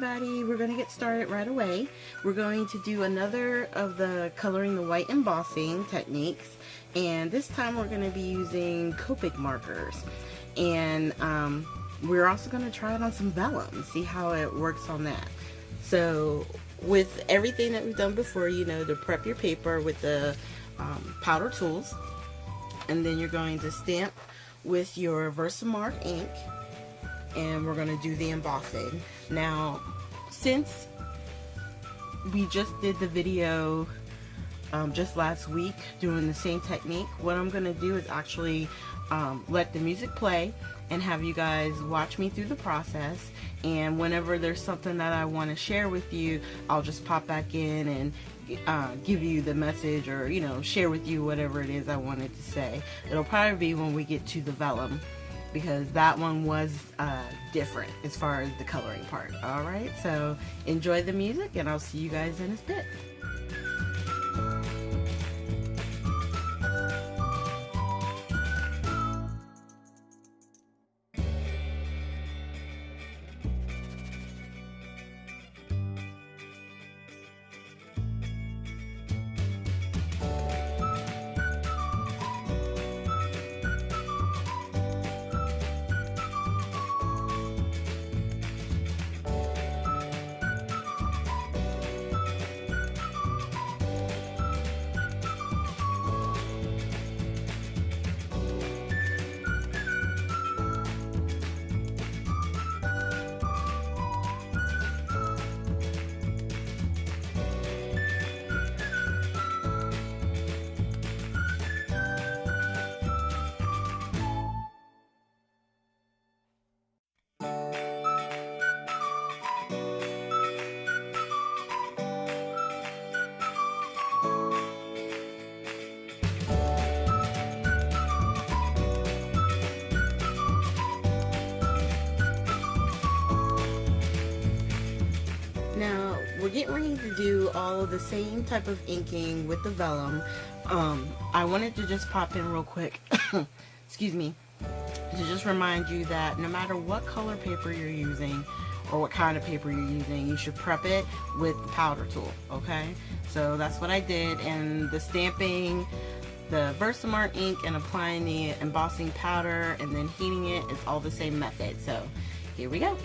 everybody, we're going to get started right away. We're going to do another of the coloring the white embossing techniques, and this time we're going to be using Copic markers, and we're also going to try it on some vellum, see how it works on that. So with everything that we've done before, you know, to prep your paper with the powder tools, and then you're going to stamp with your Versamark ink, and we're going to do the embossing. Now, since we just did the video just last week doing the same technique, what I'm going to do is actually let the music play and have you guys watch me through the process, and whenever there's something that I want to share with you, I'll just pop back in and give you the message, or, you know, share with you whatever it is I wanted to say. It'll probably be when we get to the vellum, because that one was different as far as the coloring part. Alright, so enjoy the music and I'll see you guys in a bit. Now, we're getting ready to do all of the same type of inking with the vellum. I wanted to just pop in real quick, excuse me, to just remind you that no matter what color paper you're using, or what kind of paper you're using, you should prep it with the powder tool, okay? So that's what I did, and the stamping, the Versamark ink, and applying the embossing powder, and then heating it is all the same method. So here we go.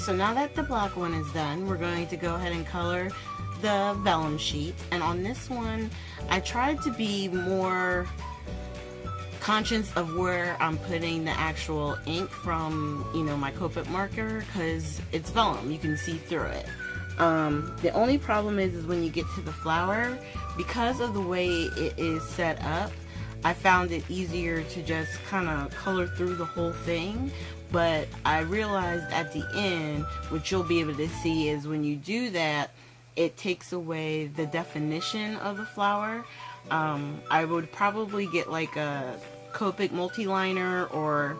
so now that the black one is done, we're going to go ahead and color the vellum sheet. And on this one, I tried to be more conscious of where I'm putting the actual ink from, you know, my Copic marker, because it's vellum, you can see through it. The only problem is when you get to the flower, because of the way it is set up, I found it easier to just kind of color through the whole thing. But I realized at the end, what you'll be able to see is when you do that, it takes away the definition of the flower. I would probably get like a Copic multi-liner or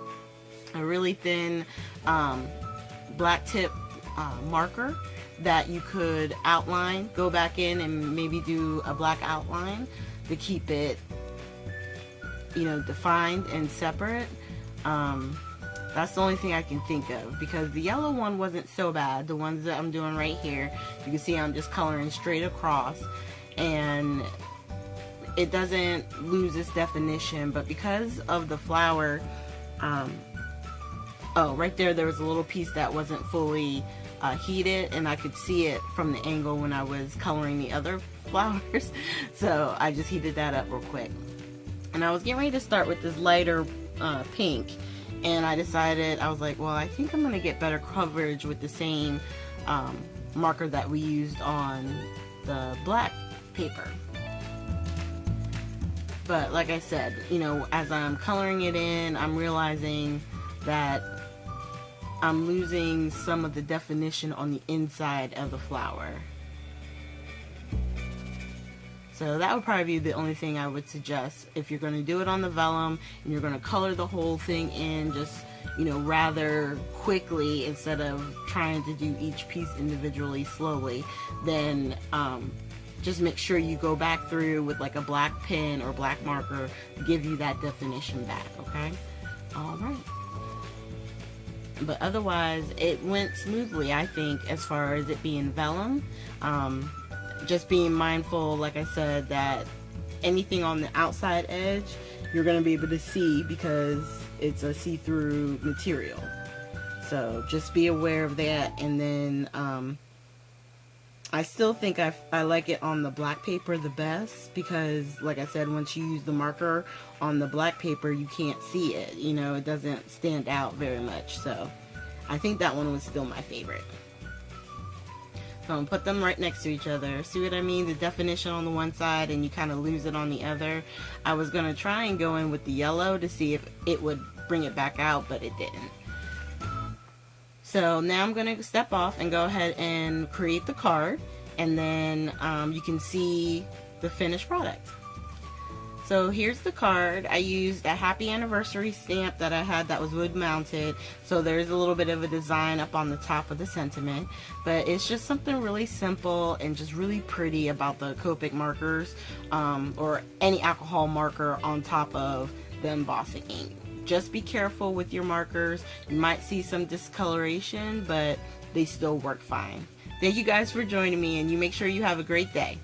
a really thin black tip marker that you could outline, go back in and maybe do a black outline to keep it, you know, defined and separate. That's the only thing I can think of, because the yellow one wasn't so bad. The ones that I'm doing right here, you can see I'm just coloring straight across and it doesn't lose its definition. But because of the flower, oh, right there was a little piece that wasn't fully heated, and I could see it from the angle when I was coloring the other flowers. So I just heated that up real quick. And I was getting ready to start with this lighter pink, and I decided, I was like, well, I think I'm gonna get better coverage with the same marker that we used on the black paper. But like I said, you know, as I'm coloring it in, I'm realizing that I'm losing some of the definition on the inside of the flower. So that would probably be the only thing I would suggest if you're going to do it on the vellum and you're going to color the whole thing in, just, you know, rather quickly instead of trying to do each piece individually slowly. Then just make sure you go back through with like a black pen or black marker to give you that definition back. Okay, all right. But otherwise it went smoothly, I think, as far as it being vellum. Just being mindful, like I said, that anything on the outside edge you're going to be able to see because it's a see-through material. So just be aware of that. And then I still think I like it on the black paper the best, because like I said, once you use the marker on the black paper, you can't see it, you know, it doesn't stand out very much. So I think that one was still my favorite. So I'm gonna put them right next to each other. See what I mean? The definition on the one side and you kind of lose it on the other. I was gonna try and go in with the yellow to see if it would bring it back out, but it didn't. So now I'm gonna step off and go ahead and create the card, and then you can see the finished product. So here's the card. I used a happy anniversary stamp that I had that was wood mounted. So there's a little bit of a design up on the top of the sentiment. But it's just something really simple and just really pretty about the Copic markers, or any alcohol marker on top of the embossing ink. Just be careful with your markers. You might see some discoloration, but they still work fine. Thank you guys for joining me, and you make sure you have a great day.